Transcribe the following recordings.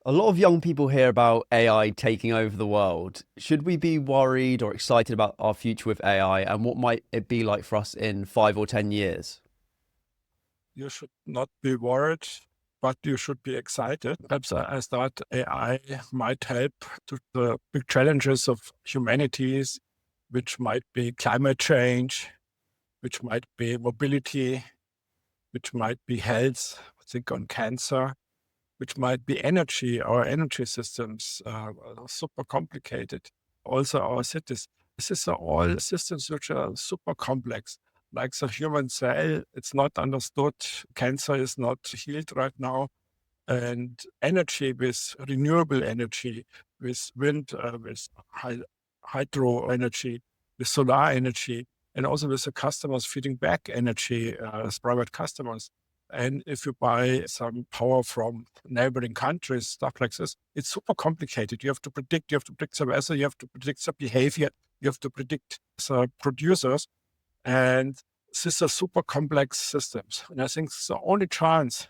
A lot of young people hear about AI taking over the world. Should we be worried or excited about our future with AI, and what might it be like for us in 5 or 10 years? You should not be worried, but you should be excited. Perhaps I thought AI might help to the big challenges of humanities, which might be climate change, which might be mobility, which might be health, I think on cancer, which might be energy. Our energy systems are super complicated. Also our cities. These are all systems which are super complex. Like the human cell, it's not understood. Cancer is not healed right now. And energy with renewable energy, with wind, with hydro energy, with solar energy, and also with the customers feeding back energy as private customers. And if you buy some power from neighboring countries, stuff like this, it's super complicated. You have to predict the weather, you have to predict the behavior, you have to predict the producers. And these are super complex systems. And I think the only chance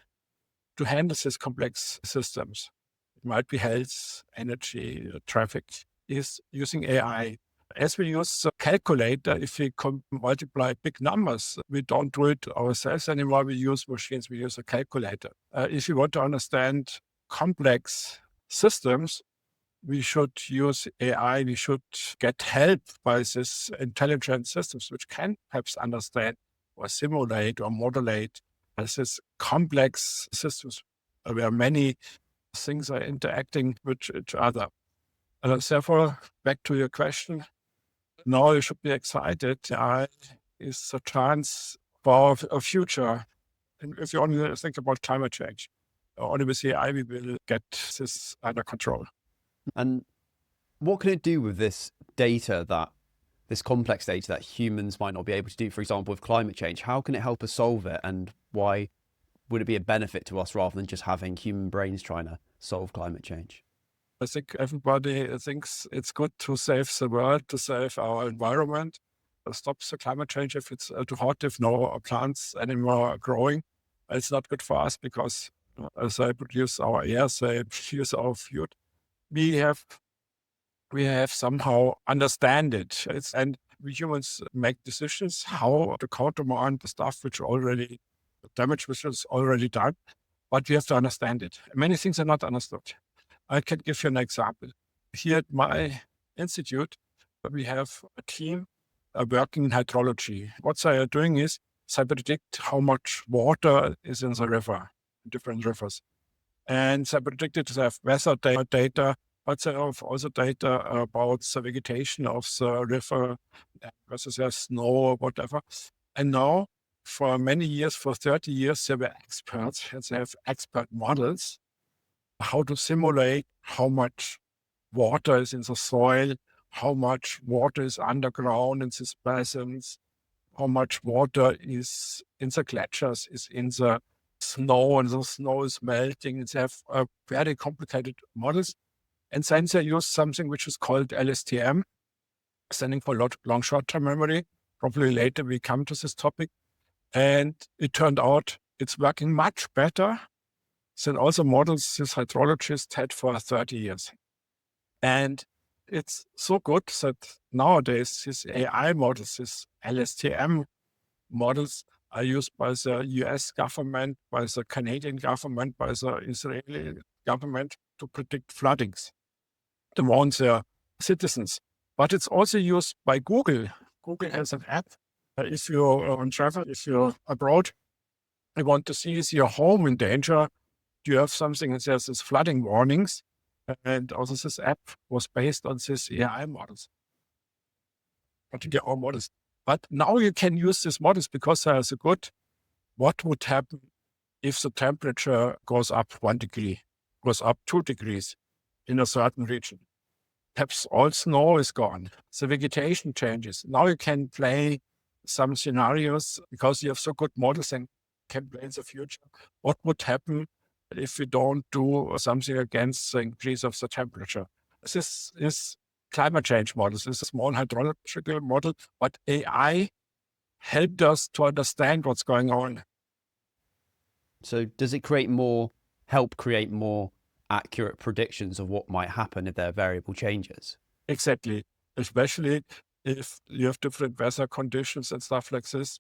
to handle these complex systems, it might be health, energy, traffic, is using AI. As we use a calculator, if we multiply big numbers, we don't do it ourselves anymore. We use machines, we use a calculator. If you want to understand complex systems, we should use AI. We should get help by these intelligent systems, which can perhaps understand or simulate or modulate these complex systems where many things are interacting with each other. And therefore, back to your question, now you should be excited. AI is a chance for a future. And if you only think about climate change, only with AI we will get this under control. And what can it do with this complex data that humans might not be able to do? For example, with climate change, how can it help us solve it, and why would it be a benefit to us rather than just having human brains trying to solve climate change? I think everybody thinks it's good to save the world, to save our environment, stop the climate change if it's too hot, if no plants anymore are growing. It's not good for us because as they produce our air, they produce our food. We have we have somehow understand it. And we humans make decisions how to countermand the stuff which already the damage which is already done, but we have to understand it. Many things are not understood. I can give you an example. Here at my institute, we have a team working in hydrology. What they are doing is they predict how much water is in the river, different rivers. And they predicted they have weather data, but they have also data about the vegetation of the river, whether there's snow or whatever. And now, for many years, for 30 years, they were experts, and they have expert models how to simulate how much water is in the soil, how much water is underground in these basins, how much water is in the glaciers, is in the snow, and the snow is melting. They have very complicated models. And then they use something which is called LSTM, standing for long short-term memory. Probably later we come to this topic. And it turned out it's working much better than all the models this hydrologist had for 30 years. And it's so good that nowadays these AI models, these LSTM models, are used by the US government, by the Canadian government, by the Israeli government to predict floodings to warn their citizens. But it's also used by Google. Google has an app. If you're on travel, if you're abroad, you want to see is your home in danger, do you have something that says this flooding warnings? And also this app was based on these AI models, particularly our models. But now you can use these models because there's a good, what would happen if the temperature goes up 1 degree, goes up 2 degrees in a certain region? Perhaps all snow is gone. The vegetation changes. Now you can play some scenarios because you have so good models and can play in the future. What would happen if we don't do something against the increase of the temperature? This is climate change models. This is a small hydrological model, but AI helped us to understand what's going on. So does it help create more accurate predictions of what might happen if there are variable changes. Exactly. Especially if you have different weather conditions and stuff like this.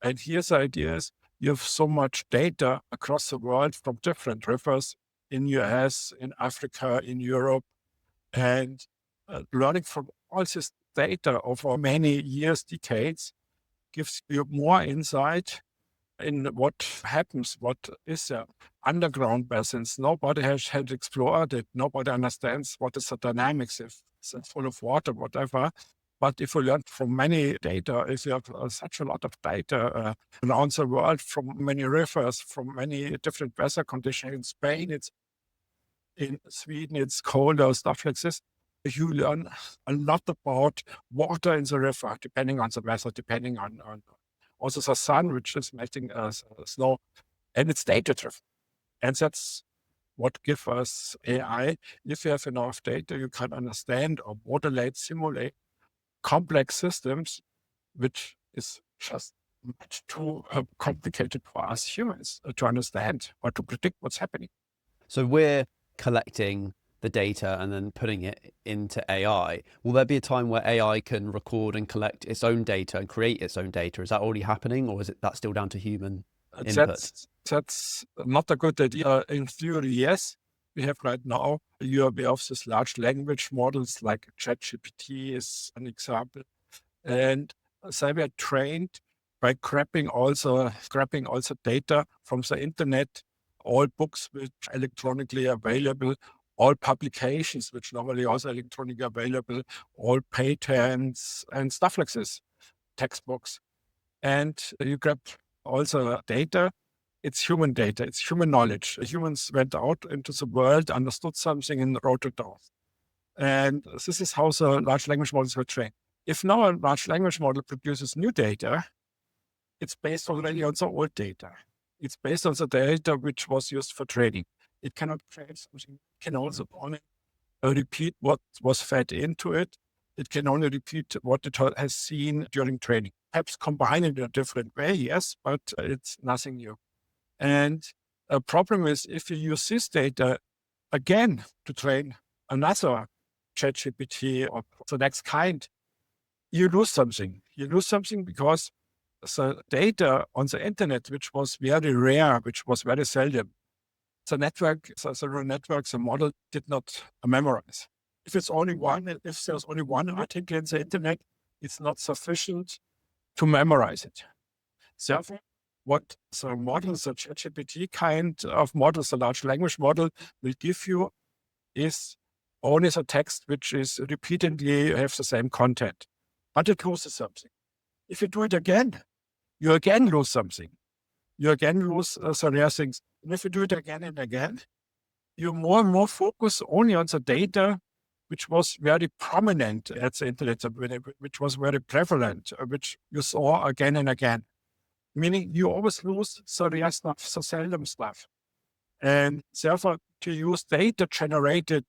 And here's the idea is you have so much data across the world from different rivers in US, in Africa, in Europe, and learning from all this data over many years, decades, gives you more insight in what happens, what is the underground basins. Nobody had explored it. Nobody understands what is the dynamics, if it's full of water, whatever. But if you learn from many data, if you have such a lot of data around the world from many rivers, from many different weather conditions, in Spain, in Sweden, it's colder, stuff like this. You learn a lot about water in the river, depending on the weather, depending on also the sun, which is melting snow, and it's data-driven. And that's what gives us AI. If you have enough data, you can understand or modulate, simulate complex systems, which is just much too complicated for us humans to understand or to predict what's happening. So we're collecting the data and then putting it into AI. Will there be a time where AI can record and collect its own data and create its own data? Is that already happening, or is that still down to human input? That's not a good idea. In theory, yes. We have right now, you have this large language models like ChatGPT is an example. And they were trained by scrapping also data from the internet, all books which are electronically available, all publications which normally also electronically available, all patents and stuff like this, textbooks. And you grab also data. It's human data. It's human knowledge. Humans went out into the world, understood something, and wrote it down. And this is how the large language models were trained. If now a large language model produces new data, it's based already on the old data. It's based on the data which was used for training. It cannot train something. It can also only repeat what was fed into it. It can only repeat what it has seen during training. Perhaps combine it in a different way, yes, but it's nothing new. And a problem is if you use this data again to train another ChatGPT or the next kind, you lose something. You lose something because the data on the internet, which was very rare, which was very seldom, the network, the neural network, the model did not memorize. If there's only one article in the internet, it's not sufficient to memorize it. Therefore, what the models, the ChatGPT kind of models, the large language model will give you is only the text which is repeatedly have the same content, but it loses something. If you do it again, you again lose something. You again lose the rare things. And if you do it again and again, you more and more focus only on the data which was very prominent at the internet, which was very prevalent, which you saw again and again. Meaning you always lose the rare stuff, the seldom stuff. And therefore, to use data generated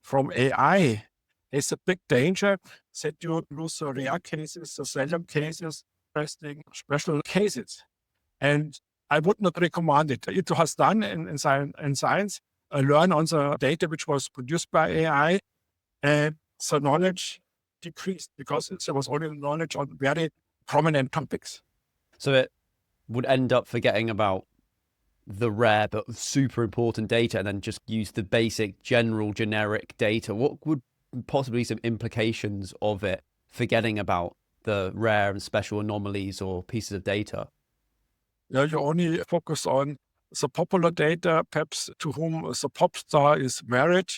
from AI is a big danger that you lose the rare cases, the seldom cases, interesting special cases. And I would not recommend it. It was done in science, learn on the data which was produced by AI, and the knowledge decreased because there was only knowledge on very prominent topics. So it would end up forgetting about the rare but super important data and then just use the basic general generic data. What would possibly some implications of it forgetting about the rare and special anomalies or pieces of data? Yeah, you only focus on the popular data, perhaps to whom the pop star is married,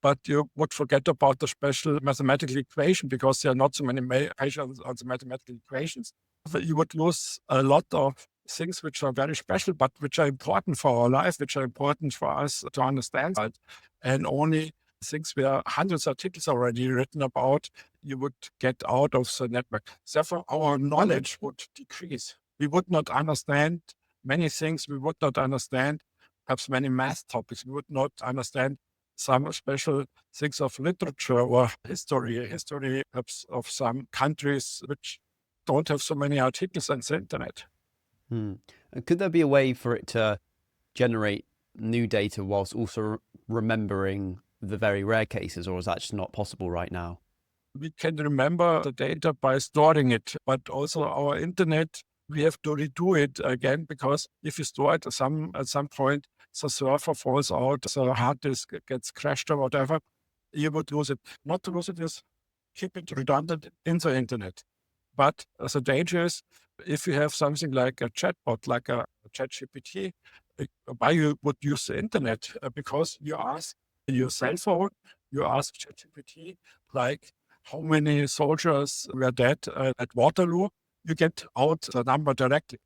but you would forget about the special mathematical equation because there are not so many patients on the mathematical equations. You would lose a lot of things which are very special, but which are important for our life, which are important for us to understand. And only things where hundreds of articles already written about, you would get out of the network. Therefore, our knowledge would decrease. We would not understand many things. We would not understand perhaps many math topics. We would not understand some special things of literature or history perhaps of some countries which don't have so many articles on the internet. And could there be a way for it to generate new data whilst also remembering the very rare cases, or is that just not possible right now? We can remember the data by storing it, but also our internet, we have to redo it again, because if you store it at some point, the server falls out, the hard disk gets crashed or whatever, you would lose it. Not to lose it is keep it redundant in the internet. But the danger is if you have something like a chatbot, like a ChatGPT, why you would use the internet? Because you ask your cell phone, you ask ChatGPT, like, how many soldiers were dead at Waterloo? You get out the number directly.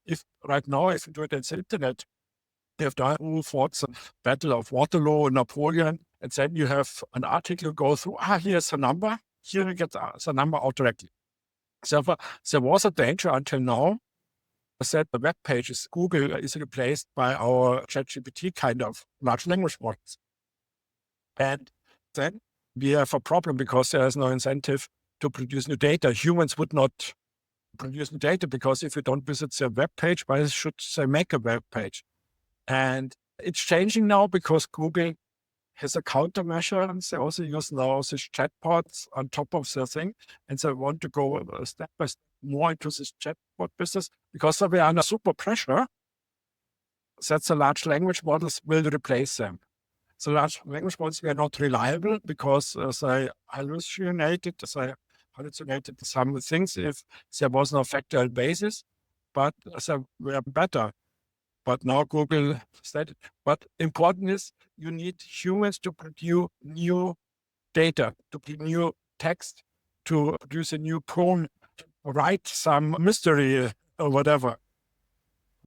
If right now, if you do it on the internet, you have done who fought the Battle of Waterloo, Napoleon, and then you have an article go through, here's the number, here you get the number out directly. So there was a danger until now that the web pages, Google is replaced by our ChatGPT kind of large language models. And then we have a problem because there is no incentive to produce new data. Humans would not produce new data because if you don't visit their web page, why should they make a web page? And it's changing now because Google has a countermeasure, and they also use now these chatbots on top of their thing. And they want to go step by step more into this chatbot business because they were under super pressure that the large language models will replace them. So large language models were not reliable because they hallucinated some things if there was no factual basis, but they were better. But now Google stated, but important is you need humans to produce new data, to produce new text, to produce a new poem, write some mystery or whatever.